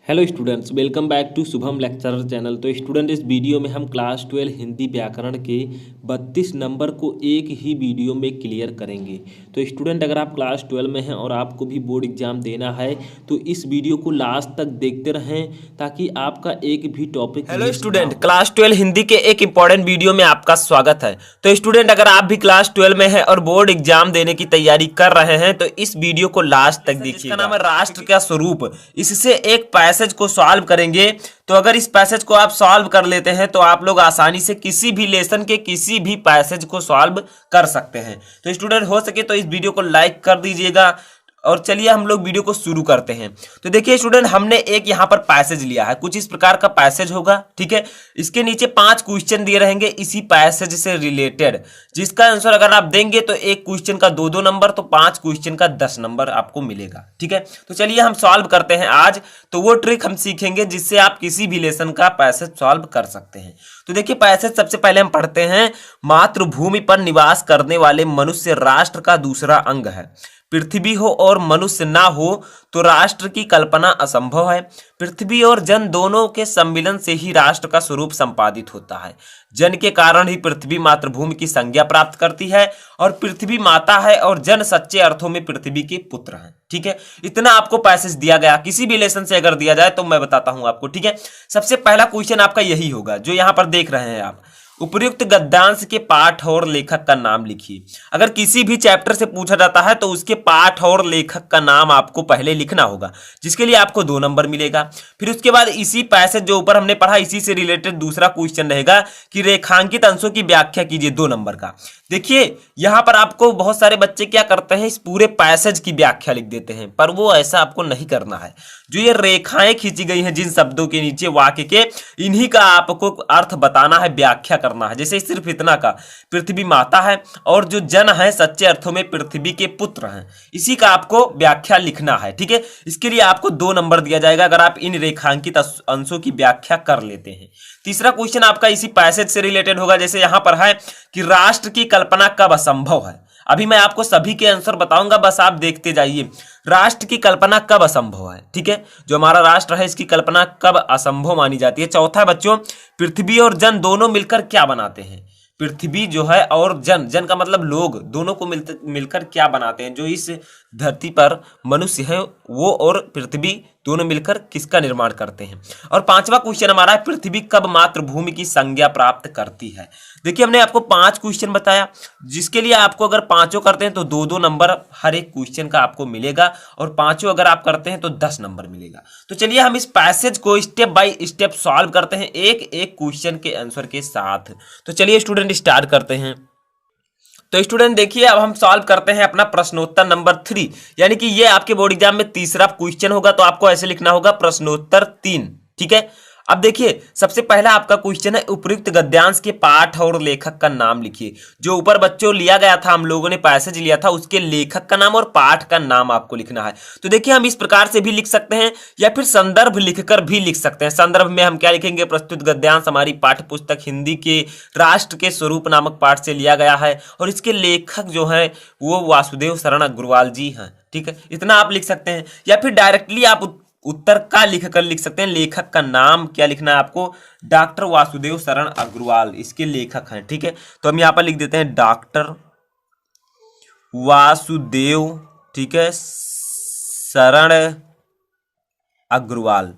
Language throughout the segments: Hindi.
Hello students, welcome back to Shubham lecturer channel. तो स्टूडेंट, इस वीडियो में हम क्लास 12 हिंदी व्याकरण के 32 नंबर को एक ही वीडियो में क्लियर करेंगे। तो स्टूडेंट, अगर आप क्लास 12 में हैं और आपको भी बोर्ड एग्जाम देना है तो इस वीडियो को लास्ट तक देखते रहें ताकि आपका एक भी topic hello student, class 12 Hindi के एक इंपॉर्टेंट वीडियो में आपका स्वागत है। तो स्टूडेंट, अगर आप भी क्लास 12 में हैं और बोर्ड एग्जाम देने की तैयारी कर रहे हैं तो इस वीडियो को लास्ट तक देखिए। इसका नाम है राष्ट्र का स्वरूप। इससे एक पैसेज को सॉल्व करेंगे। तो अगर इस पैसेज को आप सॉल्व कर लेते हैं तो आप लोग आसानी से किसी भी लेसन के किसी भी पैसेज को सॉल्व कर सकते हैं। तो स्टूडेंट, हो सके तो इस वीडियो को लाइक कर दीजिएगा और चलिए हम लोग वीडियो को शुरू करते हैं। तो देखिए स्टूडेंट, हमने एक यहाँ पर पैसेज लिया है, कुछ इस प्रकार का पैसेज होगा, ठीक है। इसके नीचे 5 क्वेश्चन दिए रहेंगे इसी पैसेज से रिलेटेड, जिसका आंसर अगर आप देंगे तो एक क्वेश्चन का 2-2 नंबर, तो 5 क्वेश्चन का 10 नंबर आपको मिलेगा, ठीक है। तो चलिए हम सॉल्व करते हैं आज। तो वो ट्रिक हम सीखेंगे जिससे आप किसी भी लेसन का पैसेज सॉल्व कर सकते हैं। तो देखिए पैसेज सबसे पहले हम पढ़ते हैं। मातृभूमि पर निवास करने वाले मनुष्य राष्ट्र का दूसरा अंग है। पृथ्वी हो और मनुष्य ना हो तो राष्ट्र की कल्पना असंभव है। पृथ्वी और जन दोनों के सम्मिलन से ही राष्ट्र का स्वरूप संपादित होता है। जन के कारण ही पृथ्वी मातृभूमि की संज्ञा प्राप्त करती है और पृथ्वी माता है और जन सच्चे अर्थों में पृथ्वी के पुत्र हैं, ठीक है। इतना आपको पैसेज दिया गया, किसी भी लेसन से अगर दिया जाए तो मैं बताता हूं आपको, ठीक है। सबसे पहला क्वेश्चन आपका यही होगा जो यहां पर देख रहे हैं आप। उपयुक्त गद्यांश के पाठ और लेखक का नाम लिखिए। अगर किसी भी चैप्टर से पूछा जाता है तो उसके पाठ और लेखक का नाम आपको पहले लिखना होगा, जिसके लिए आपको 2 नंबर मिलेगा। फिर उसके बाद इसी पैसेज जो ऊपर हमने पढ़ा इसी से रिलेटेड दूसरा क्वेश्चन रहेगा कि रेखांकित अंशों की व्याख्या कीजिए, 2 नंबर का। देखिए यहां पर आपको बहुत सारे बच्चे क्या करते हैं, इस पूरे पैसेज की व्याख्या लिख देते हैं, पर वो ऐसा आपको नहीं करना है। जो ये रेखाएं खींची गई हैं जिन शब्दों के नीचे वाक्य के, इन्हीं का आपको अर्थ बताना है, व्याख्या करना है। जैसे सिर्फ इतना का, पृथ्वी माता है और जो जन है सच्चे अर्थों में पृथ्वी के पुत्र हैं, इसी का आपको व्याख्या लिखना है, ठीक है। इसके लिए आपको 2 नंबर दिया जाएगा अगर आप इन रेखांकित अंशों की व्याख्या कर लेते हैं। तीसरा क्वेश्चन आपका इसी पैसेज से रिलेटेड होगा। जैसे यहां पर है कि राष्ट्र की कल्पना कब असंभव है। अभी मैं आपको सभी के आंसर बताऊंगा, बस आप देखते जाइए। राष्ट्र की कल्पना कब असंभव है, ठीक है। जो हमारा राष्ट्र है इसकी कल्पना कब असंभव मानी जाती है। चौथा बच्चों, पृथ्वी और जन दोनों मिलकर क्या बनाते हैं। पृथ्वी जो है और जन, जन का मतलब लोग, दोनों को मिलकर क्या बनाते हैं। जो इस धरती पर मनुष्य है वो और पृथ्वी दोनों मिलकर किसका निर्माण करते हैं। और 5वां क्वेश्चन हमारा है, पृथ्वी कब मातृभूमि की संज्ञा प्राप्त करती है। देखिए हमने आपको 5 क्वेश्चन बताया, जिसके लिए आपको अगर 5 करते हैं तो 2-2 नंबर हर एक क्वेश्चन का आपको मिलेगा, और 5 अगर आप करते हैं तो 10 नंबर मिलेगा। तो चलिए हम इस पैसेज को स्टेप बाय स्टेप सॉल्व करते हैं, एक एक क्वेश्चन के आंसर के साथ। तो चलिए स्टूडेंट स्टार्ट करते हैं। तो स्टूडेंट देखिए, अब हम सॉल्व करते हैं अपना प्रश्नोत्तर नंबर 3, यानी कि ये आपके बोर्ड एग्जाम में तीसरा क्वेश्चन होगा। तो आपको ऐसे लिखना होगा प्रश्नोत्तर 3, ठीक है। अब देखिए सबसे पहला आपका क्वेश्चन है, उपयुक्त गद्यांश के पाठ और लेखक का नाम लिखिए। जो ऊपर बच्चों लिया गया था, हम लोगों ने पैसेज लिया था, उसके लेखक का नाम और पाठ का नाम आपको लिखना है। तो देखिए हम इस प्रकार से भी लिख सकते हैं या फिर संदर्भ लिखकर भी लिख सकते हैं। संदर्भ में हम क्या लिखेंगे, प्रस्तुत गद्यांश हमारी पाठ्य पुस्तक हिंदी के राष्ट्र के स्वरूप नामक पाठ से लिया गया है और इसके लेखक जो है वो वासुदेव शरण अग्रवाल जी हैं, ठीक है। इतना आप लिख सकते हैं, या फिर डायरेक्टली आप उत्तर का लिखकर लिख सकते हैं। लेखक का नाम क्या लिखना है आपको, डॉक्टर वासुदेव शरण अग्रवाल इसके लेखक हैं, ठीक है। तो हम यहां पर लिख देते हैं डॉक्टर वासुदेव, ठीक है, शरण अग्रवाल।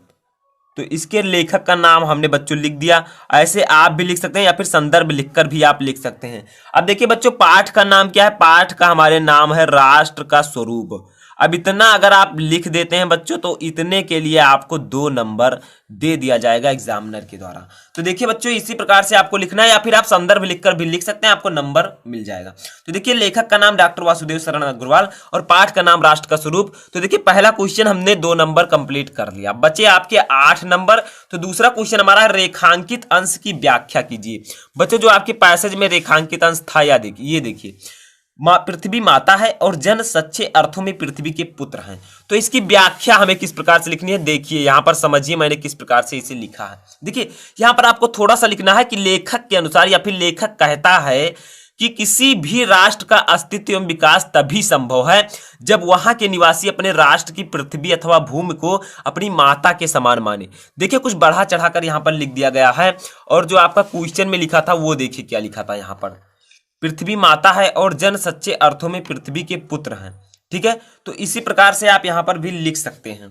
तो इसके लेखक का नाम हमने बच्चों लिख दिया। ऐसे आप भी लिख सकते हैं या फिर संदर्भ लिखकर भी आप लिख सकते हैं। अब देखिए बच्चों, पाठ का नाम क्या है। पाठ का हमारे नाम है राष्ट्र का स्वरूप। अब इतना अगर आप लिख देते हैं बच्चों तो इतने के लिए आपको 2 नंबर दे दिया जाएगा एग्जामिनर के द्वारा। तो देखिए बच्चों, इसी प्रकार से आपको लिखना है, या फिर आप संदर्भ लिखकर भी लिख सकते हैं, आपको नंबर मिल जाएगा। तो देखिए लेखक का नाम डॉक्टर वासुदेव शरण अग्रवाल और पाठ का नाम राष्ट्र का स्वरूप। तो देखिए पहला क्वेश्चन हमने 2 नंबर कंप्लीट कर लिया, बचे आपके 8 नंबर। तो दूसरा क्वेश्चन हमारा है, रेखांकित अंश की व्याख्या कीजिए। बच्चों जो आपके पैसेज में रेखांकित अंश था, या देखिए ये देखिए, पृथ्वी माता है और जन सच्चे अर्थों में पृथ्वी के पुत्र हैं। तो इसकी व्याख्या हमें किस प्रकार से लिखनी है, देखिए यहां पर समझिए मैंने किस प्रकार से इसे लिखा है। देखिए यहां पर आपको थोड़ा सा लिखना है कि लेखक के अनुसार, या फिर लेखक कहता है कि किसी भी राष्ट्र का अस्तित्व एवं विकास तभी संभव है जब वहां के निवासी अपने राष्ट्र की पृथ्वी अथवा भूमि को अपनी माता के समान माने। देखिए कुछ बढ़ा चढ़ाकर यहां पर लिख दिया गया है, और जो आपका क्वेश्चन में लिखा था वो देखिए क्या लिखा था यहां पर। पृथ्वी माता है और जन सच्चे अर्थों में पृथ्वी के पुत्र हैं। ठीक है, तो इसी प्रकार से आप यहां पर भी लिख सकते हैं।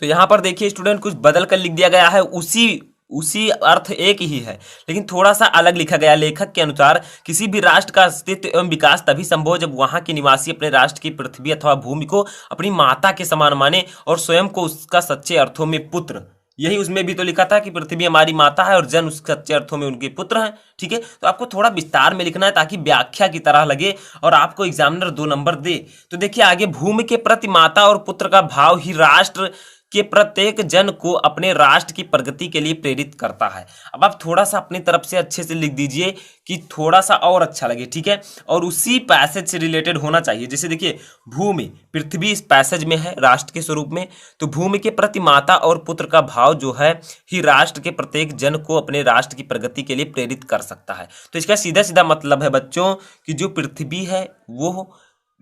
तो यहां पर देखिए स्टूडेंट कुछ बदल कर लिख दिया गया है, उसी अर्थ एक ही है लेकिन थोड़ा सा अलग लिखा गया। लेखक के अनुसार किसी भी राष्ट्र का अस्तित्व एवं विकास तभी संभव हो जब वहां के निवासी अपने राष्ट्र की पृथ्वी अथवा भूमि को अपनी माता के समान माने और स्वयं को उसका सच्चे अर्थों में पुत्र। यही उसमें भी तो लिखा था कि पृथ्वी हमारी माता है और जन उस सच्चे अर्थों में उनके पुत्र हैं। ठीक है, तो आपको थोड़ा विस्तार में लिखना है ताकि व्याख्या की तरह लगे और आपको एग्जामिनर 2 नंबर दे। तो देखिए आगे, भूमि के प्रति माता और पुत्र का भाव ही राष्ट्र के प्रत्येक जन को अपने राष्ट्र की प्रगति के लिए प्रेरित करता है। अब आप थोड़ा सा अपनी तरफ से अच्छे से लिख दीजिए कि थोड़ा सा और अच्छा लगे। ठीक है, और उसी पैसेज से रिलेटेड होना चाहिए। जैसे देखिए भूमि, पृथ्वी इस पैसेज में है राष्ट्र के स्वरूप में, तो भूमि के प्रति माता और पुत्र का भाव जो है ही राष्ट्र के प्रत्येक जन को अपने राष्ट्र की प्रगति के लिए प्रेरित कर सकता है। तो इसका सीधा सीधा मतलब है बच्चों कि जो पृथ्वी है वो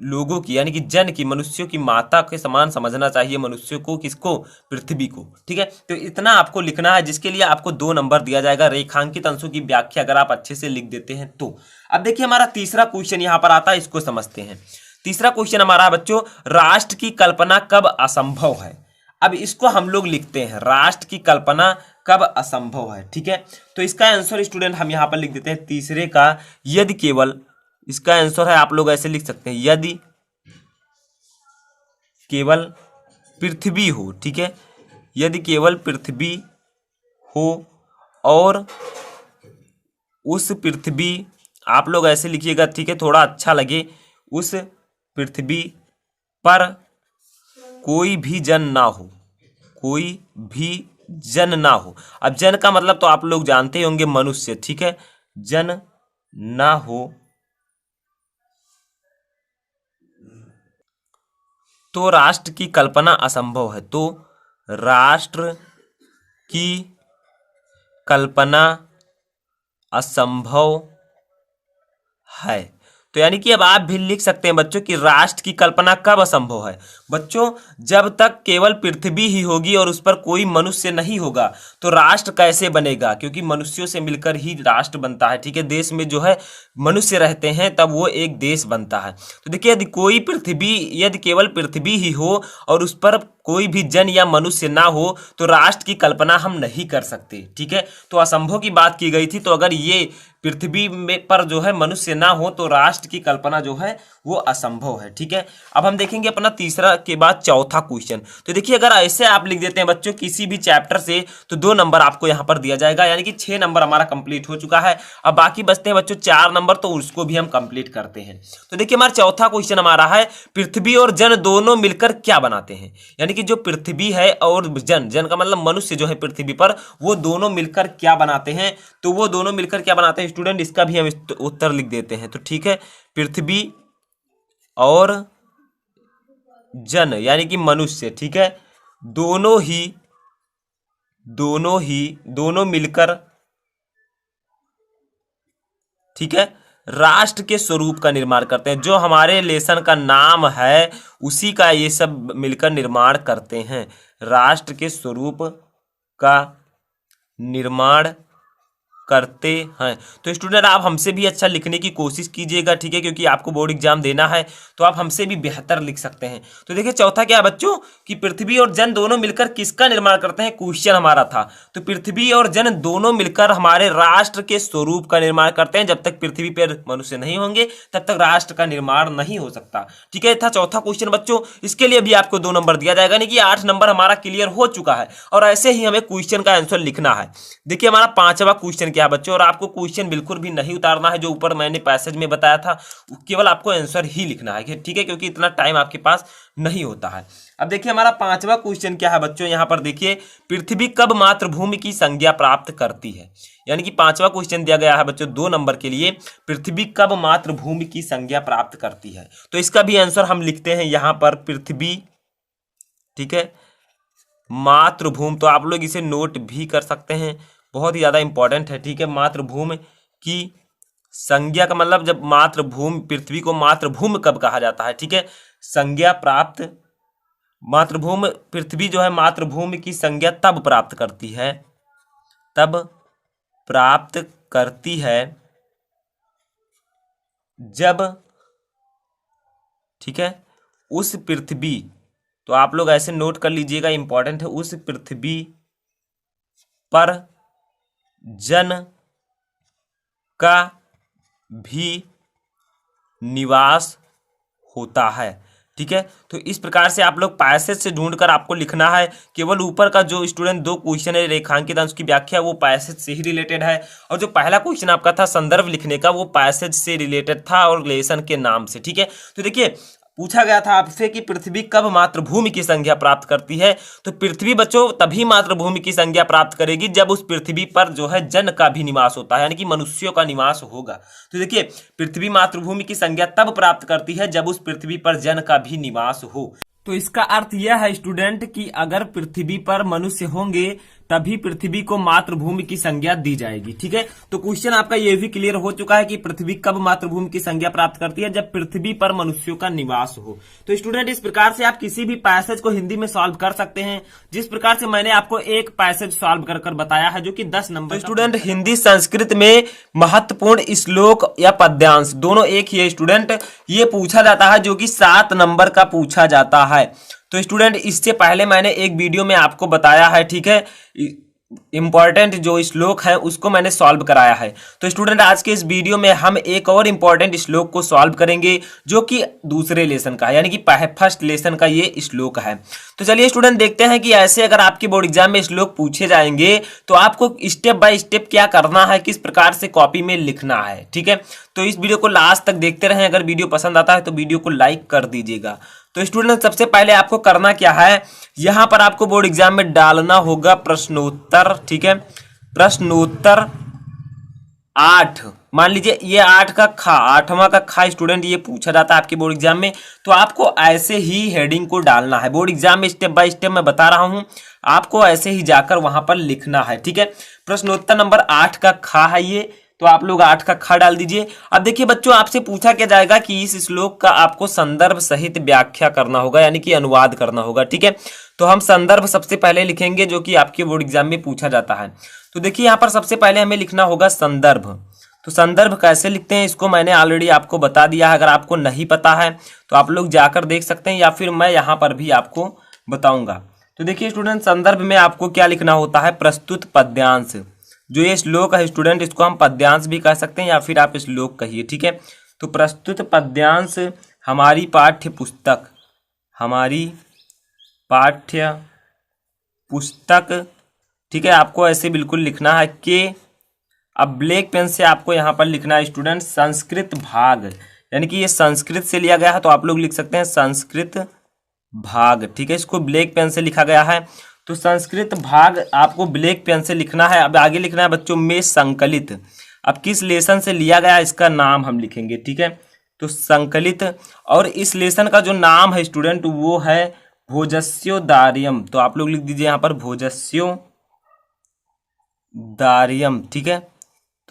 लोगों की यानी कि जन की, मनुष्यों की माता के समान समझना चाहिए मनुष्यों को। किसको? पृथ्वी को। ठीक है, तो इतना आपको लिखना है जिसके लिए आपको 2 नंबर दिया जाएगा। रेखांकित अंशों की व्याख्या अगर आप अच्छे से लिख देते हैं तो। अब देखिए हमारा तीसरा क्वेश्चन यहां पर आता है, इसको समझते हैं। तीसरा क्वेश्चन हमारा बच्चों, राष्ट्र की कल्पना कब असंभव है। अब इसको हम लोग लिखते हैं, राष्ट्र की कल्पना कब असंभव है। ठीक है, तो इसका आंसर स्टूडेंट हम यहां पर लिख देते हैं तीसरे का, यदि केवल, इसका आंसर है आप लोग ऐसे लिख सकते हैं, यदि केवल पृथ्वी हो। ठीक है, यदि केवल पृथ्वी हो और उस पृथ्वी, आप लोग ऐसे लिखिएगा। ठीक है, थोड़ा अच्छा लगे, उस पृथ्वी पर कोई भी जन ना हो, कोई भी जन ना हो। अब जन का मतलब तो आप लोग जानते ही होंगे, मनुष्य। ठीक है, जन ना हो तो राष्ट्र की कल्पना असंभव है। तो राष्ट्र की कल्पना असंभव है। तो यानी कि अब आप भी लिख सकते हैं बच्चों कि राष्ट्र की कल्पना कब असंभव है। बच्चों जब तक केवल पृथ्वी ही होगी और उस पर कोई मनुष्य नहीं होगा तो राष्ट्र कैसे बनेगा, क्योंकि मनुष्यों से मिलकर ही राष्ट्र बनता है। ठीक है, देश में जो है मनुष्य रहते हैं तब वो एक देश बनता है। तो देखिए यदि केवल पृथ्वी ही हो और उस पर कोई भी जन या मनुष्य ना हो तो राष्ट्र की कल्पना हम नहीं कर सकते। ठीक है, तो असंभव की बात की गई थी, तो अगर ये पृथ्वी में पर जो है मनुष्य ना हो तो राष्ट्र की कल्पना जो है वो असंभव है। ठीक है, अब हम देखेंगे अपना तीसरा के बाद चौथा क्वेश्चन। तो देखिए अगर ऐसे आप लिख देते हैं बच्चों किसी भी चैप्टर से तो 2 नंबर आपको यहां पर दिया जाएगा, यानी कि 6 नंबर हमारा कंप्लीट हो चुका है। अब बाकी बचते हैं बच्चों 4 नंबर, तो उसको भी हम कंप्लीट करते हैं। तो देखिए हमारा चौथा क्वेश्चन हमारा है, पृथ्वी और जन दोनों मिलकर क्या बनाते हैं। यानी कि जो पृथ्वी है और जन का मतलब मनुष्य जो है पृथ्वी पर, वो दोनों मिलकर क्या बनाते हैं। तो वो दोनों मिलकर क्या बनाते हैं स्टूडेंट, इसका भी हम उत्तर लिख देते हैं। तो ठीक है, पृथ्वी और जन यानी कि मनुष्य, ठीक है, दोनों मिलकर, ठीक है, राष्ट्र के स्वरूप का निर्माण करते हैं। जो हमारे लेसन का नाम है उसी का ये सब मिलकर निर्माण करते हैं, राष्ट्र के स्वरूप का निर्माण करते हैं। तो स्टूडेंट आप हमसे भी अच्छा लिखने की कोशिश कीजिएगा। ठीक है, क्योंकि आपको बोर्ड एग्जाम देना है तो आप हमसे भी बेहतर लिख सकते हैं। तो देखिए चौथा क्या है बच्चों कि पृथ्वी और जन दोनों मिलकर किसका निर्माण करते हैं, क्वेश्चन हमारा था। तो पृथ्वी और जन दोनों मिलकर हमारे राष्ट्र के स्वरूप का निर्माण करते हैं। जब तक पृथ्वी पर मनुष्य नहीं होंगे तब तक राष्ट्र का निर्माण नहीं हो सकता। ठीक है, था चौथा क्वेश्चन बच्चों। इसके लिए भी आपको 2 नंबर दिया जाएगा, यानी कि 8 नंबर हमारा क्लियर हो चुका है। और ऐसे ही हमें क्वेश्चन का आंसर लिखना है। देखिए हमारा 5वां क्वेश्चन क्या बच्चों, और आपको क्वेश्चन बिल्कुल भी नहीं उतारना है जो ऊपर मैंने पैसेज में बताया था, केवल आपको आंसर ही लिखना है। ठीक है, क्योंकि इतना टाइम आपके पास नहीं होता है। अब देखिए हमारा 5वां क्वेश्चन क्या है बच्चों, यहां पर देखिए पृथ्वी कब मातृभूमि की संज्ञा प्राप्त करती है। यानी कि 5वां क्वेश्चन दिया गया है बच्चों 2 नंबर के लिए, पृथ्वी कब मातृभूमि की संज्ञा प्राप्त करती है। तो इसका भी आंसर हम लिखते हैं यहां पर, पृथ्वी, ठीक है, मातृभूमि। तो आप लोग इसे नोट भी कर सकते हैं, बहुत ही ज्यादा इंपॉर्टेंट है। ठीक है, मातृभूमि की संज्ञा का मतलब जब मातृभूमि, पृथ्वी को मातृभूमि कब कहा जाता है, ठीक है। संज्ञा प्राप्त, मातृभूमि, पृथ्वी जो है मातृभूमि की संज्ञा तब प्राप्त करती है, तब प्राप्त करती है जब, ठीक है, उस पृथ्वी, तो आप लोग ऐसे नोट कर लीजिएगा, इंपॉर्टेंट है, उस पृथ्वी पर जन का भी निवास होता है, ठीक है। तो इस प्रकार से आप लोग पैसेज से ढूंढकर आपको लिखना है। केवल ऊपर का जो स्टूडेंट 2 क्वेश्चन है रेखांकित अंश की व्याख्या, वो पैसेज से ही रिलेटेड है, और जो पहला क्वेश्चन आपका था संदर्भ लिखने का, वो पैसेज से रिलेटेड था और लेसन के नाम से, ठीक है। तो देखिए पूछा गया था आपसे कि पृथ्वी कब मातृभूमि की संज्ञा प्राप्त करती है, तो पृथ्वी बच्चों तभी मातृभूमि की संज्ञा प्राप्त करेगी जब उस पृथ्वी पर जो है जन का भी निवास होता है, यानी कि मनुष्यों का निवास होगा। तो देखिए पृथ्वी मातृभूमि की संज्ञा तब प्राप्त करती है जब उस पृथ्वी पर जन का भी निवास हो। तो इसका अर्थ यह है स्टूडेंट कि अगर पृथ्वी पर मनुष्य होंगे तभी पृथ्वी को मातृभूमि की संज्ञा दी जाएगी, ठीक है। तो क्वेश्चन आपका यह भी क्लियर हो चुका है कि पृथ्वी कब मातृभूमि की संज्ञा प्राप्त करती है, जब पृथ्वी पर मनुष्यों का निवास हो। तो स्टूडेंट इस प्रकार से आप किसी भी पैसेज को हिंदी में सॉल्व कर सकते हैं, जिस प्रकार से मैंने आपको एक पैसेज सॉल्व कर बताया है जो कि 10 नंबर। तो स्टूडेंट हिंदी संस्कृत में महत्वपूर्ण श्लोक या पद्यांश दोनों एक ही है स्टूडेंट, ये पूछा जाता है जो कि 7 नंबर का पूछा जाता है। तो स्टूडेंट इससे पहले मैंने एक वीडियो में आपको बताया है, ठीक है, इंपॉर्टेंट जो श्लोक है उसको मैंने सॉल्व कराया है। तो स्टूडेंट आज के इस वीडियो में हम एक और इंपॉर्टेंट श्लोक को सॉल्व करेंगे जो कि दूसरे लेसन का है, यानी कि फर्स्ट लेसन का ये श्लोक है। तो चलिए स्टूडेंट देखते हैं कि ऐसे अगर आपके बोर्ड एग्जाम में श्लोक पूछे जाएंगे तो आपको स्टेप बाय स्टेप क्या करना है, किस प्रकार से कॉपी में लिखना है, ठीक है। तो इस वीडियो को लास्ट तक देखते रहें। अगर वीडियो पसंद आता है तो वीडियो को लाइक कर दीजिएगा। तो स्टूडेंट सबसे पहले आपको करना क्या है, यहां पर आपको बोर्ड एग्जाम में डालना होगा प्रश्नोत्तर, ठीक है, प्रश्नोत्तर 8। मान लीजिए ये 8 का खा, 8वां का खा स्टूडेंट ये पूछा जाता है आपके बोर्ड एग्जाम में। तो आपको ऐसे ही हेडिंग को डालना है, बोर्ड एग्जाम में स्टेप बाय स्टेप मैं बता रहा हूं, आपको ऐसे ही जाकर वहां पर लिखना है, ठीक है। प्रश्नोत्तर नंबर 8 का खा है ये, तो आप लोग 8 का खा डाल दीजिए। अब देखिए बच्चों आपसे पूछा क्या जाएगा कि इस श्लोक का आपको संदर्भ सहित व्याख्या करना होगा, यानी कि अनुवाद करना होगा, ठीक है। तो हम संदर्भ सबसे पहले लिखेंगे जो कि आपके बोर्ड एग्जाम में पूछा जाता है। तो देखिए यहाँ पर सबसे पहले हमें लिखना होगा संदर्भ। तो संदर्भ कैसे लिखते हैं इसको मैंने ऑलरेडी आपको बता दिया है, अगर आपको नहीं पता है तो आप लोग जाकर देख सकते हैं या फिर मैं यहाँ पर भी आपको बताऊंगा। तो देखिए स्टूडेंट संदर्भ में आपको क्या लिखना होता है, प्रस्तुत पद्यांश। जो ये श्लोक है स्टूडेंट इसको हम पद्यांश भी कह सकते हैं या फिर आप श्लोक कहिए, ठीक है। तो प्रस्तुत पद्यांश हमारी पाठ्य पुस्तक, हमारी पाठ्य पुस्तक, ठीक है, आपको ऐसे बिल्कुल लिखना है कि अब ब्लैक पेन से आपको यहाँ पर लिखना है स्टूडेंट संस्कृत भाग, यानी कि ये संस्कृत से लिया गया है तो आप लोग लिख सकते हैं संस्कृत भाग, ठीक है, इसको ब्लैक पेन से लिखा गया है। तो संस्कृत भाग आपको ब्लैक पेन से लिखना है। अब आगे लिखना है बच्चों में संकलित। अब किस लेसन से लिया गया इसका नाम हम लिखेंगे, ठीक है। तो संकलित, और इस लेसन का जो नाम है स्टूडेंट वो है भोजस्योदार्यम। तो आप लोग लिख दीजिए यहाँ पर भोजस्योदार्यम, ठीक है।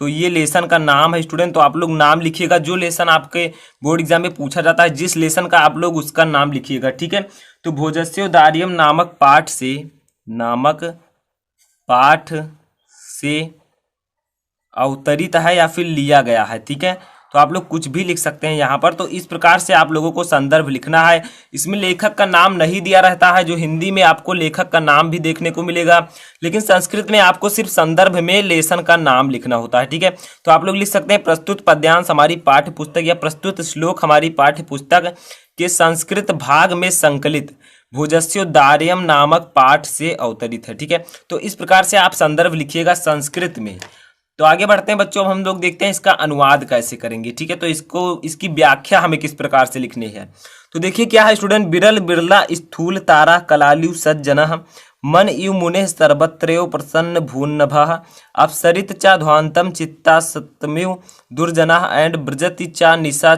तो ये लेसन का नाम है स्टूडेंट, तो आप लोग नाम लिखिएगा जो लेसन आपके बोर्ड एग्जाम में पूछा जाता है, जिस लेसन का आप लोग उसका नाम लिखिएगा, ठीक है। तो भोजस्योदार्यम नामक पाठ से अवतरित है या फिर लिया गया है, ठीक है। तो आप लोग कुछ भी लिख सकते हैं यहाँ पर। तो इस प्रकार से आप लोगों को संदर्भ लिखना है। इसमें लेखक का नाम नहीं दिया रहता है, जो हिंदी में आपको लेखक का नाम भी देखने को मिलेगा, लेकिन संस्कृत में आपको सिर्फ संदर्भ में लेसन का नाम लिखना होता है, ठीक है। तो आप लोग लिख सकते हैं प्रस्तुत पद्यांश हमारी पाठ्य पुस्तक या प्रस्तुत श्लोक हमारी पाठ्य पुस्तक के संस्कृत भाग में संकलित भोजस्योदार्यम नामक पाठ से अवतरित है, ठीक है। तो इस प्रकार से आप संदर्भ लिखिएगा संस्कृत में। तो आगे बढ़ते हैं बच्चों, अब हम लोग देखते हैं इसका अनुवाद कैसे करेंगे, ठीक है। तो इसकी व्याख्या हमें किस प्रकार से लिखनी है। तो देखिए क्या है स्टूडेंट, बिरल बिरला स्थूल तारा कलाल्यु सज्जनः मन इव मुने सर्वत्रयो प्रसन्न भून्नभः अप्सरित च ध्वांतम चित्ता सतमेव दुर्जनः एंड ब्रजति च निशा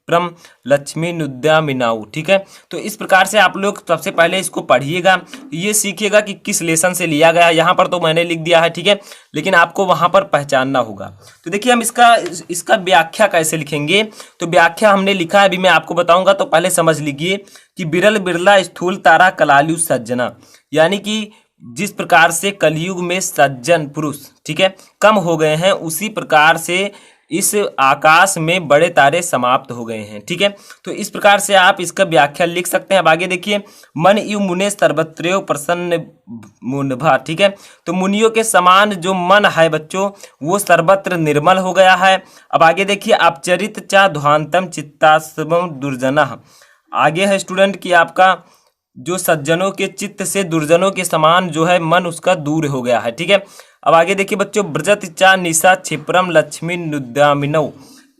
क्षिप्रम लक्ष्मी नुद्यामिनाऊ। ठीक है, तो इस प्रकार से आप लोग सबसे पहले इसको पढ़िएगा, ये सीखिएगा कि किस लेसन से लिया गया है। यहाँ पर तो मैंने लिख दिया है, ठीक है, लेकिन आपको वहाँ पर पहचानना होगा। तो देखिए हम इसका व्याख्या कैसे लिखेंगे। तो व्याख्या हमने लिखा है, अभी मैं आपको बताऊंगा, तो पहले समझ लीजिए कि बिरल बिरला स्थूल तारा कलालु सज्जना, यानी कि जिस प्रकार से कलयुग में सज्जन पुरुष, ठीक है, कम हो गए हैं, उसी प्रकार से इस आकाश में बड़े तारे समाप्त हो गए हैं। ठीक है, तो इस प्रकार से आप इसका व्याख्या लिख सकते हैं। अब आगे देखिए, मन यु मुने सर्वत्रयो प्रसन्न मुनभा। ठीक है, तो मुनियों के समान जो मन है बच्चों, वो सर्वत्र निर्मल हो गया है। अब आगे देखिए, अपचरित चा ध्वांतम चित्तास्मम दुर्जना। आगे है स्टूडेंट कि आपका जो सज्जनों के चित्त से दुर्जनों के समान जो है मन उसका दूर हो गया है। ठीक है, अब आगे देखिए बच्चों, ब्रजत चा निशा क्षिप्रम लक्ष्मी नुद्यामिनौ।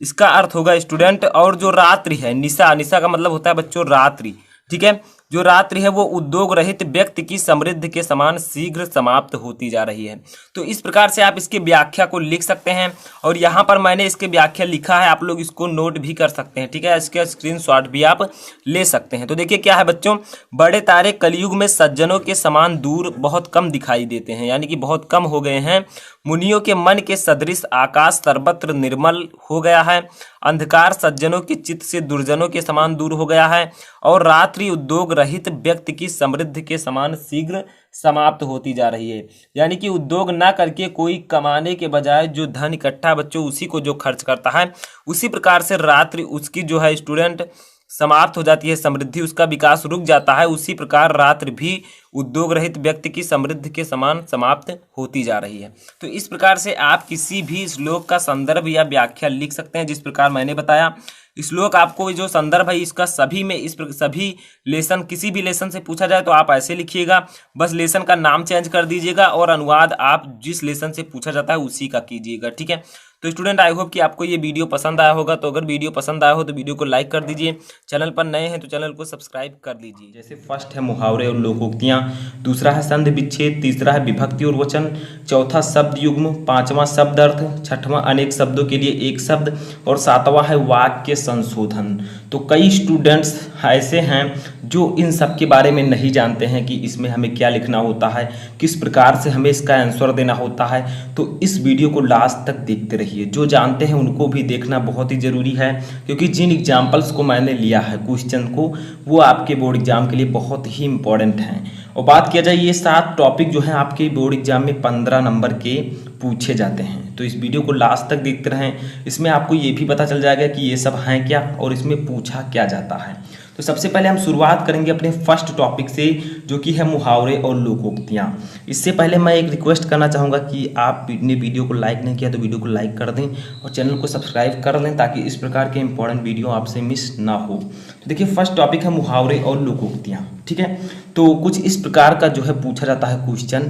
इसका अर्थ होगा स्टूडेंट, और जो रात्रि है, निशा, निशा का मतलब होता है बच्चों रात्रि। ठीक है, जो रात्रि है वो उद्योग रहित व्यक्ति की समृद्धि के समान शीघ्र समाप्त होती जा रही है। तो इस प्रकार से आप इसकी व्याख्या को लिख सकते हैं, और यहाँ पर मैंने इसके व्याख्या लिखा है, आप लोग इसको नोट भी कर सकते हैं। ठीक है, इसके स्क्रीनशॉट भी आप ले सकते हैं। तो देखिए क्या है बच्चों, बड़े तारे कलयुग में सज्जनों के समान दूर बहुत कम दिखाई देते हैं, यानी कि बहुत कम हो गए हैं। मुनियों के मन के सदृश आकाश सर्वत्र निर्मल हो गया है। अंधकार सज्जनों के चित्त से दुर्जनों के समान दूर हो गया है, और रात्रि उद्योग रहित व्यक्ति की समृद्धि के समान शीघ्र समाप्त होती जा रही है। यानी कि उद्योग ना करके कोई कमाने के बजाय जो धन इकट्ठा बच्चों उसी को जो खर्च करता है, उसी प्रकार से रात्रि उसकी जो है स्टूडेंट समाप्त हो जाती है, समृद्धि उसका विकास रुक जाता है। उसी प्रकार रात्रि भी उद्योग रहित व्यक्ति की समृद्धि के समान समाप्त होती जा रही है। तो इस प्रकार से आप किसी भी श्लोक का संदर्भ या व्याख्या लिख सकते हैं, जिस प्रकार मैंने बताया। श्लोक आपको जो संदर्भ है इसका सभी में सभी लेसन, किसी भी लेसन से पूछा जाए तो आप ऐसे लिखिएगा, बस लेसन का नाम चेंज कर दीजिएगा और अनुवाद आप जिस लेसन से पूछा जाता है उसी का कीजिएगा। ठीक है, तो स्टूडेंट आई होप कि आपको ये वीडियो पसंद आया होगा। तो अगर वीडियो पसंद आया हो तो वीडियो को लाइक कर दीजिए, चैनल पर नए हैं तो चैनल को सब्सक्राइब कर लीजिए। जैसे फर्स्ट है मुहावरे और लोकोक्तियाँ, दूसरा है संधि विच्छेद, तीसरा है विभक्ति और वचन, चौथा शब्द युग्म, पांचवां शब्द अर्थ, छठवां अनेक शब्दों के लिए एक शब्द, और सातवां है वाक्य संशोधन। तो कई स्टूडेंट्स ऐसे हैं जो इन सब के बारे में नहीं जानते हैं कि इसमें हमें क्या लिखना होता है, किस प्रकार से हमें इसका आंसर देना होता है। तो इस वीडियो को लास्ट तक देखते रहिए, जो जानते हैं उनको भी देखना बहुत ही ज़रूरी है, क्योंकि जिन एग्जाम्पल्स को मैंने लिया है क्वेश्चन को, वो आपके बोर्ड एग्जाम के लिए बहुत ही इंपॉर्टेंट हैं। और बात किया जाए, ये 7 टॉपिक जो हैं आपके बोर्ड एग्जाम में 15 नंबर के पूछे जाते हैं। तो इस वीडियो को लास्ट तक देखते रहें, इसमें आपको ये भी पता चल जाएगा कि ये सब हैं क्या और इसमें पूछा क्या जाता है। तो सबसे पहले हम शुरुआत करेंगे अपने फर्स्ट टॉपिक से, जो कि है मुहावरे और लोकोक्तियाँ। इससे पहले मैं एक रिक्वेस्ट करना चाहूँगा कि आपने वीडियो को लाइक नहीं किया तो वीडियो को लाइक कर दें और चैनल को सब्सक्राइब कर लें, ताकि इस प्रकार के इंपॉर्टेंट वीडियो आपसे मिस ना हो। तो देखिए फर्स्ट टॉपिक है मुहावरे और लोकोक्तियाँ। ठीक है, तो कुछ इस प्रकार का जो है पूछा जाता है क्वेश्चन।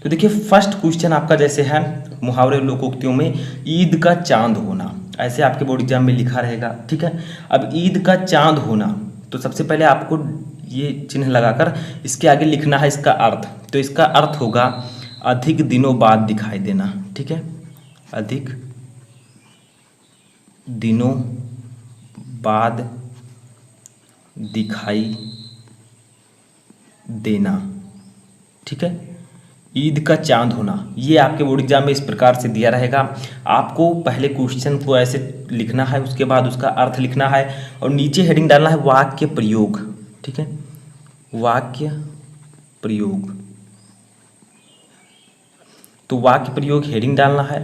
तो देखिए फर्स्ट क्वेश्चन आपका जैसे है मुहावरे और लोकोक्तियों में, ईद का चांद होना, ऐसे आपके बोर्ड एग्जाम में लिखा रहेगा। ठीक है, अब ईद का चांद होना, तो सबसे पहले आपको ये चिन्ह लगाकर इसके आगे लिखना है इसका अर्थ। तो इसका अर्थ होगा अधिक दिनों बाद दिखाई देना। ठीक है, अधिक दिनों बाद दिखाई देना। ठीक है, ईद का चांद होना, ये आपके बोर्ड एग्जाम में इस प्रकार से दिया रहेगा। आपको पहले क्वेश्चन को ऐसे लिखना है, उसके बाद उसका अर्थ लिखना है, और नीचे हेडिंग डालना है वाक्य प्रयोग। ठीक है, वाक्य प्रयोग, तो वाक्य प्रयोग हेडिंग डालना है,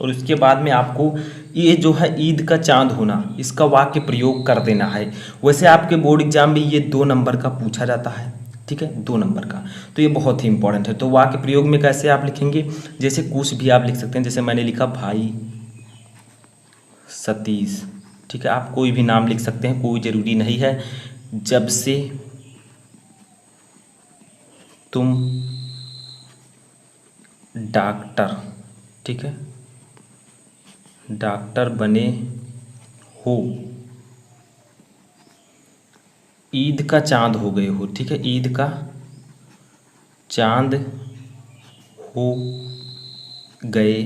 और उसके बाद में आपको ये जो है ईद का चांद होना, इसका वाक्य प्रयोग कर देना है। वैसे आपके बोर्ड एग्जाम में ये 2 नंबर का पूछा जाता है। ठीक है, 2 नंबर का, तो ये बहुत ही इंपॉर्टेंट है। तो वाक्य प्रयोग में कैसे आप लिखेंगे, जैसे कुछ भी आप लिख सकते हैं, जैसे मैंने लिखा भाई सतीश। ठीक है, आप कोई भी नाम लिख सकते हैं, कोई ज़रूरी नहीं है। जब से तुम डॉक्टर, ठीक है, डॉक्टर बने हो, ईद का चांद हो गए हो। ठीक है, ईद का चांद हो गए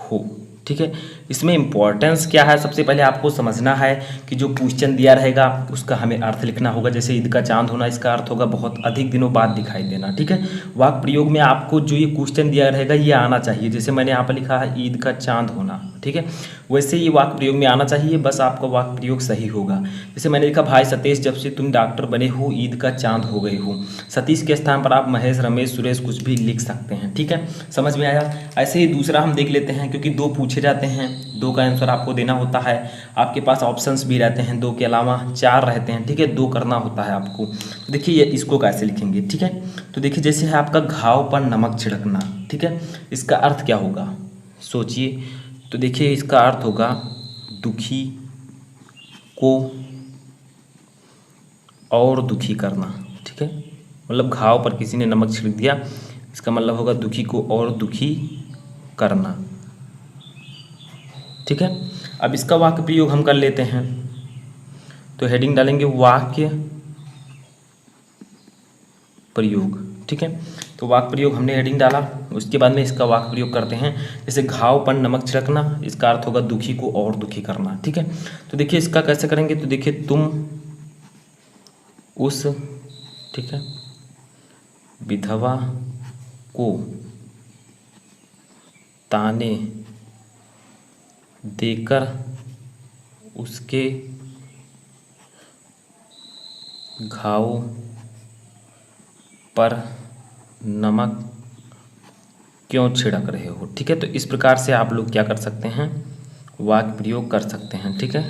हो। ठीक है। इसमें इम्पोर्टेंस क्या है, सबसे पहले आपको समझना है कि जो क्वेश्चन दिया रहेगा उसका हमें अर्थ लिखना होगा। जैसे ईद का चांद होना, इसका अर्थ होगा बहुत अधिक दिनों बाद दिखाई देना, ठीक है। वाक्य प्रयोग में आपको जो ये क्वेश्चन दिया रहेगा ये आना चाहिए। जैसे मैंने यहाँ पर लिखा है ईद का चांद होना, ठीक है, वैसे ये वाक्य प्रयोग में आना चाहिए, बस आपका वाक्य प्रयोग सही होगा। जैसे मैंने लिखा भाई सतीश जब से तुम डॉक्टर बने हो ईद का चांद हो गए हो। सतीश के स्थान पर आप महेश, रमेश, सुरेश कुछ भी लिख सकते हैं, ठीक है, समझ में आया। ऐसे ही दूसरा हम देख लेते हैं, क्योंकि 2 पूछे जाते हैं, 2 का आंसर आपको देना होता है। आपके पास ऑप्शंस भी रहते हैं, 2 के अलावा 4 रहते हैं, ठीक है, 2 करना होता है आपको। तो देखिए ये इसको कैसे लिखेंगे, ठीक है। तो देखिए जैसे है आपका घाव पर नमक छिड़कना, ठीक है, इसका अर्थ क्या होगा सोचिए। तो देखिए इसका अर्थ होगा दुखी को और दुखी करना, ठीक है, मतलब घाव पर किसी ने नमक छिड़क दिया, इसका मतलब होगा दुखी को और दुखी करना, ठीक है। अब इसका वाक्य प्रयोग हम कर लेते हैं, तो हेडिंग डालेंगे वाक्य प्रयोग, ठीक है। तो वाक्य प्रयोग हमने हेडिंग डाला, उसके बाद में इसका वाक्य प्रयोग करते हैं। जैसे घाव पर नमक छिड़कना, इसका अर्थ होगा दुखी को और दुखी करना, ठीक है। तो देखिए इसका कैसे करेंगे, तो देखिए तुम उस, ठीक है, विधवा को ताने देकर उसके घाव पर नमक क्यों छिड़क रहे हो, ठीक है। तो इस प्रकार से आप लोग क्या कर सकते हैं, वाक्य प्रयोग कर सकते हैं, ठीक है,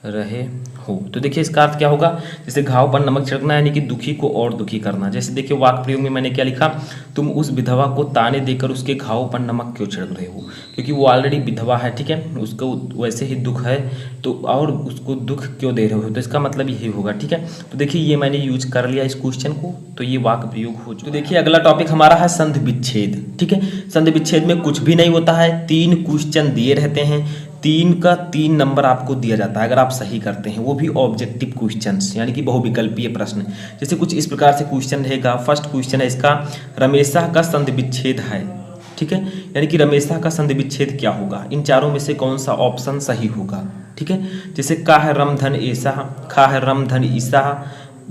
रहे हो। तो देखिए इसका अर्थ क्या होगा, जैसे घाव पर नमक छिड़कना यानी कि दुखी को और दुखी करना। जैसे देखिए वाक्य प्रयोग में मैंने क्या लिखा, तुम उस विधवा को ताने देकर उसके घाव पर नमक क्यों छिड़क रहे हो, क्योंकि वो ऑलरेडी विधवा है, ठीक है, उसको वैसे ही दुख है, तो और उसको दुख क्यों दे रहे हो, तो इसका मतलब यही होगा, ठीक है। तो देखिए ये मैंने यूज कर लिया इस क्वेश्चन को, तो ये वाक्य प्रयोग हो चुका। तो देखिए अगला टॉपिक हमारा है संधि विच्छेद, ठीक है। संधि विच्छेद में कुछ भी नहीं होता है, 3 क्वेश्चन दिए रहते हैं, 3 का 3 नंबर आपको दिया जाता है अगर आप सही करते हैं, वो भी ऑब्जेक्टिव क्वेश्चंस यानी कि बहुविकल्पीय प्रश्न। जैसे कुछ इस प्रकार से क्वेश्चन रहेगा। फर्स्ट क्वेश्चन है इसका, रमेशा का संधि विच्छेद है, ठीक है, यानी कि रमेशा का संधि विच्छेद क्या होगा, इन चारों में से कौन सा ऑप्शन सही होगा, ठीक है। जैसे का है रम धन ऐसा, खा है रम धन ईसा,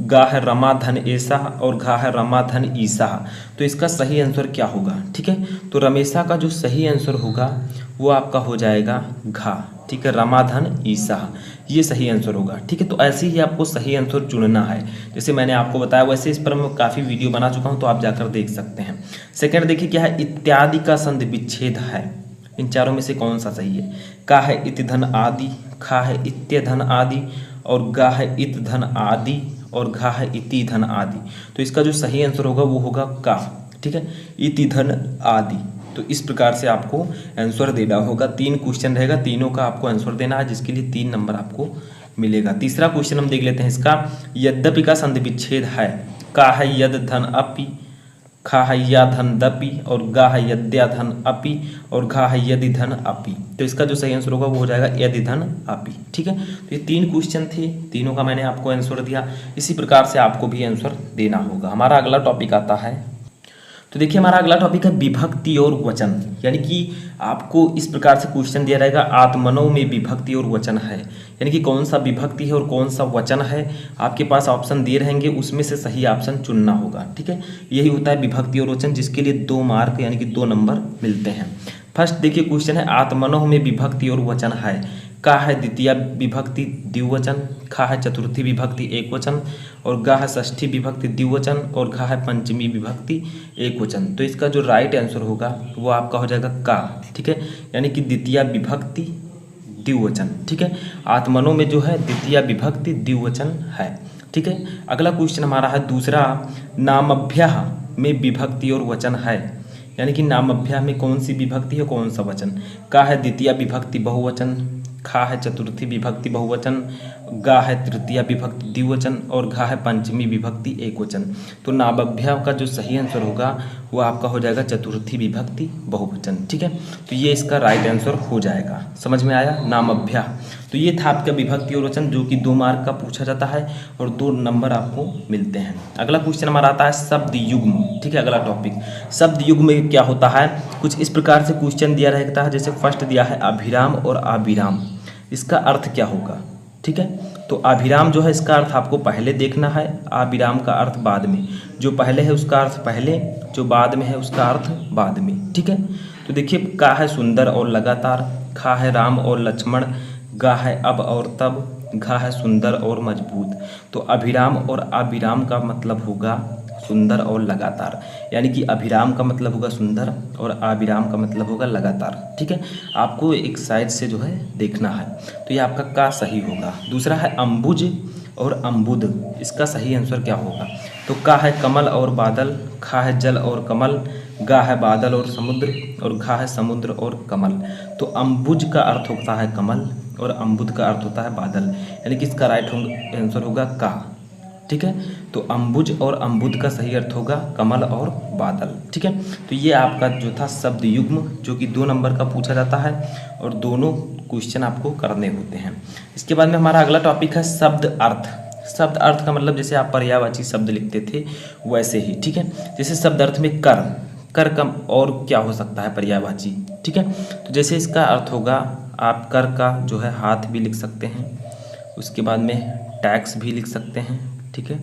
गा है रमा धन ऐसा और घा है रमा धन ईसा। तो इसका सही आंसर क्या होगा, ठीक है। तो रमेशा का जो सही आंसर होगा वो आपका हो जाएगा घा, ठीक है, रमाधन ईसा, ये सही आंसर होगा, ठीक है। तो ऐसे ही आपको सही आंसर चुनना है, जैसे मैंने आपको बताया वैसे इस पर मैं काफ़ी वीडियो बना चुका हूँ, तो आप जाकर देख सकते हैं। सेकंड देखिए क्या है, इत्यादि का संधि विच्छेद है, इन चारों में से कौन सा सही है। का है इत धन आदि, खा है इत्य धन आदि और गा है इत धन आदि और घा है इति धन आदि। तो इसका जो सही आंसर होगा वो होगा का, ठीक है, इति धन आदि। तो इस प्रकार से आपको आंसर देना होगा। 3 क्वेश्चन रहेगा, तीनों का आपको आंसर देना है, जिसके लिए 3 नंबर आपको मिलेगा। तीसरा क्वेश्चन हम देख लेते हैं इसका, यद्यपि का संधि विच्छेद है। का है यद धन अपि, खा है या धन दपि और गा है यद्या धन अपि और घा है यदि धन अपि। तो इसका जो सही आंसर होगा वो हो जाएगा यदि धन अपि, ठीक है। तो ये 3 क्वेश्चन थे, तीनों का मैंने आपको आंसर दिया। इसी प्रकार से आपको भी आंसर देना होगा। हमारा अगला टॉपिक आता है, तो देखिए हमारा अगला टॉपिक है विभक्ति और वचन, यानी कि आपको इस प्रकार से क्वेश्चन दिया रहेगा, आत्मनों में विभक्ति और वचन है, यानी कि कौन सा विभक्ति है और कौन सा वचन है। आपके पास ऑप्शन दिए रहेंगे, उसमें से सही ऑप्शन चुनना होगा, ठीक है। यही होता है विभक्ति और वचन, जिसके लिए 2 मार्क यानी कि 2 नंबर मिलते हैं। फर्स्ट देखिए क्वेश्चन है, आत्मनों में विभक्ति और वचन है। का है द्वितीय विभक्ति द्विवचन, खा है चतुर्थी विभक्ति एकवचन और गा है षष्ठी विभक्ति द्विवचन और घा है पंचमी विभक्ति एकवचन। तो इसका जो राइट आंसर होगा वो आपका हो जाएगा का, ठीक है, यानी कि द्वितीय विभक्ति द्विवचन, ठीक है। आत्मनों में जो है द्वितीय विभक्ति द्विवचन है, ठीक है। अगला क्वेश्चन हमारा है दूसरा, नामभ्या में विभक्ति और वचन है, यानी कि नामभ्या में कौन सी विभक्ति है कौन सा वचन। का है द्वितीय विभक्ति बहुवचन, खा है चतुर्थी विभक्ति बहुवचन, गा है तृतीया विभक्ति द्विवचन और घा है पंचमी विभक्ति एकवचन। तो नामभ्या का जो सही आंसर होगा वो आपका हो जाएगा चतुर्थी विभक्ति बहुवचन। ठीक है, तो ये इसका राइट आंसर हो जाएगा। समझ में आया, नामभ्या। तो ये था आपका विभक्ति और वचन जो कि 2 मार्क का पूछा जाता है और 2 नंबर आपको मिलते हैं। अगला क्वेश्चन हमारा आता है शब्द युग्म। ठीक है, अगला टॉपिक शब्द युग्म में क्या होता है, कुछ इस प्रकार से क्वेश्चन दिया रहता है। जैसे फर्स्ट दिया है अभिराम और अविराम, इसका अर्थ क्या होगा। ठीक है, तो अभिराम जो है इसका अर्थ आपको पहले देखना है, अविराम का अर्थ बाद में। जो पहले है उसका अर्थ पहले, जो बाद में है उसका अर्थ बाद में। ठीक है, तो देखिए का है सुंदर और लगातार, खा है राम और लक्ष्मण, गा है अब और तब, घा है सुंदर और मजबूत। तो अभिराम और अविराम का मतलब होगा सुंदर और लगातार, यानी कि अभिराम का मतलब होगा सुंदर और अविराम का मतलब होगा लगातार। ठीक है, आपको एक साइड से जो है देखना है। तो ये आपका का सही होगा। दूसरा है अंबुज और अंबुद, इसका सही आंसर क्या होगा। तो का है कमल और बादल, खा है जल और कमल, गा है बादल और समुद्र और घा है समुद्र और कमल। तो अंबुज का अर्थ होता है कमल और अंबुद का अर्थ होता है बादल, यानी कि इसका राइट आंसर होगा का। ठीक है, तो अंबुज और अंबुद का सही अर्थ होगा कमल और बादल। ठीक है, तो ये आपका जो था शब्द युग्म जो कि 2 नंबर का पूछा जाता है और दोनों क्वेश्चन आपको करने होते हैं। इसके बाद में हमारा अगला टॉपिक है शब्द अर्थ। शब्द अर्थ का मतलब जैसे आप पर्यायवाची शब्द लिखते थे वैसे ही। ठीक है, जैसे शब्द अर्थ में कर, कर का और क्या हो सकता है पर्यायवाची। ठीक है, तो जैसे इसका अर्थ होगा आप कर का जो है हाथ भी लिख सकते हैं, उसके बाद में टैक्स भी लिख सकते हैं। ठीक है,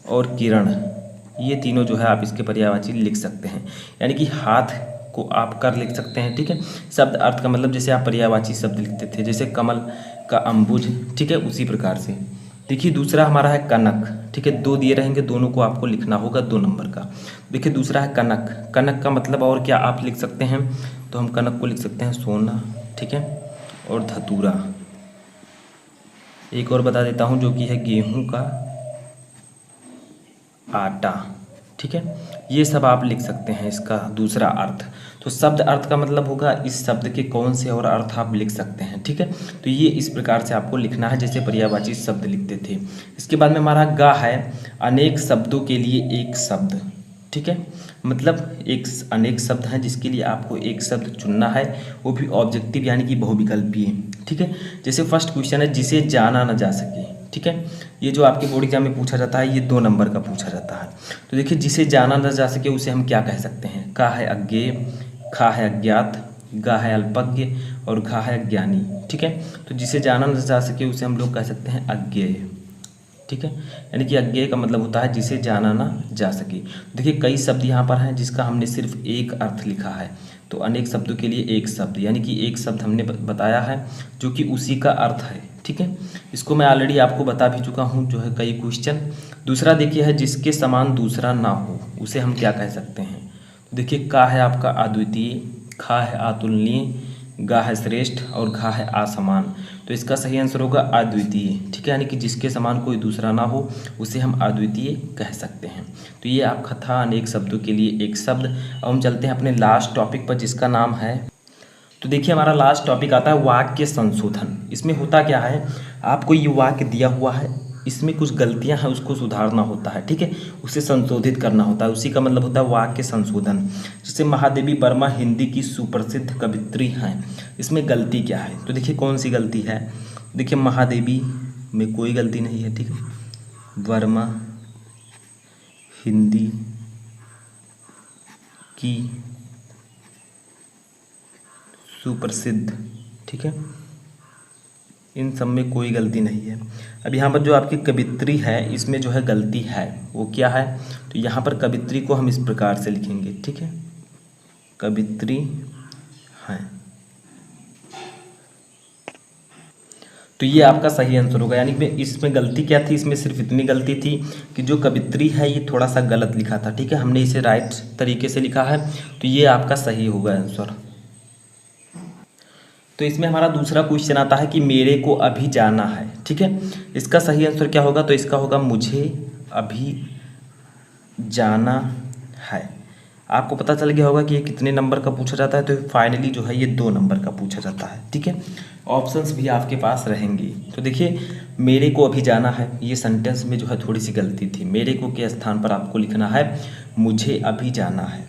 और किरण, ये तीनों जो है आप इसके पर्यायवाची लिख सकते हैं, यानी कि हाथ को आप कर लिख सकते हैं। ठीक है, शब्द अर्थ का मतलब जैसे आप पर्यायवाची शब्द लिखते थे, जैसे कमल का अंबुज। ठीक है, उसी प्रकार से देखिए दूसरा हमारा है कनक। ठीक है, 2 दिए रहेंगे, दोनों को आपको लिखना होगा 2 नंबर का। देखिए दूसरा है कनक, कनक का मतलब और क्या आप लिख सकते हैं, तो हम कनक को लिख सकते हैं सोना। ठीक है, और धतूरा। एक और बता देता हूँ जो कि है गेहूं का आटा। ठीक है, ये सब आप लिख सकते हैं इसका दूसरा अर्थ। तो शब्द अर्थ का मतलब होगा इस शब्द के कौन से और अर्थ आप लिख सकते हैं। ठीक है, तो ये इस प्रकार से आपको लिखना है जैसे पर्यायवाची शब्द लिखते थे। इसके बाद में हमारा गा है अनेक शब्दों के लिए एक शब्द। ठीक है, मतलब अनेक शब्द हैं जिसके लिए आपको एक शब्द चुनना है, वो भी ऑब्जेक्टिव यानी कि बहुविकल्पीय। ठीक है, जैसे फर्स्ट क्वेश्चन है जिसे जाना न जा सके। ठीक है, ये जो आपके बोर्ड एग्जाम में पूछा जाता है ये 2 नंबर का पूछा जाता है। तो देखिए जिसे जाना न जा सके उसे हम क्या कह सकते हैं। का है अज्ञेय, खा है अज्ञात, गा है अल्पज्ञ और घा है अज्ञानी। ठीक है, तो जिसे जाना न जा सके उसे हम लोग कह सकते हैं अज्ञेय। ठीक है, यानी कि अज्ञेय का मतलब होता है जिसे जाना ना जा सके। देखिए कई शब्द यहाँ पर हैं जिसका हमने सिर्फ एक अर्थ लिखा है, तो अनेक शब्दों के लिए एक शब्द, यानी कि एक शब्द हमने बताया है जो कि उसी का अर्थ है। ठीक है, इसको मैं ऑलरेडी आपको बता भी चुका हूँ जो है कई क्वेश्चन। दूसरा देखिए है जिसके समान दूसरा ना हो, उसे हम क्या कह सकते हैं। तो देखिए का है आपका अद्वितीय, खा है अतुलनीय, गा है श्रेष्ठ और घा है असमान। तो इसका सही आंसर होगा अद्वितीय। ठीक है, यानी कि जिसके समान कोई दूसरा ना हो उसे हम अद्वितीय कह सकते हैं। तो ये आपका था अनेक शब्दों के लिए एक शब्द। अब हम चलते हैं अपने लास्ट टॉपिक पर जिसका नाम है, तो देखिए हमारा लास्ट टॉपिक आता है वाक्य संशोधन। इसमें होता क्या है, आपको ये वाक्य दिया हुआ है, इसमें कुछ गलतियां हैं उसको सुधारना होता है। ठीक है, उसे संशोधित करना होता है, उसी का मतलब होता है वाक्य संशोधन। जैसे महादेवी वर्मा हिंदी की सुप्रसिद्ध कवित्री हैं, इसमें गलती क्या है। तो देखिए कौन सी गलती है। देखिए महादेवी में कोई गलती नहीं है। ठीक है, वर्मा हिंदी की सुप्रसिद्ध, ठीक है, इन सब में कोई गलती नहीं है। अब यहाँ पर जो आपकी कवित्री है इसमें जो है गलती है, वो क्या है। तो यहाँ पर कवित्री को हम इस प्रकार से लिखेंगे। ठीक है, कवित्री है, तो ये आपका सही आंसर होगा। यानी कि इसमें गलती क्या थी, इसमें सिर्फ इतनी गलती थी कि जो कवित्री है ये थोड़ा सा गलत लिखा था। ठीक है, हमने इसे राइट तरीके से लिखा है, तो ये आपका सही होगा आंसर। तो इसमें हमारा दूसरा क्वेश्चन आता है कि मेरे को अभी जाना है। ठीक है, इसका सही आंसर क्या होगा। तो इसका होगा मुझे अभी जाना है। आपको पता चल गया होगा कि ये कितने नंबर का पूछा जाता है। तो फाइनली जो है ये 2 नंबर का पूछा जाता है, ठीक है। ऑप्शंस भी आपके पास रहेंगी। तो देखिए, मेरे को अभी जाना है, ये सेंटेंस में जो है थोड़ी सी गलती थी। मेरे को के स्थान पर आपको लिखना है मुझे अभी जाना है।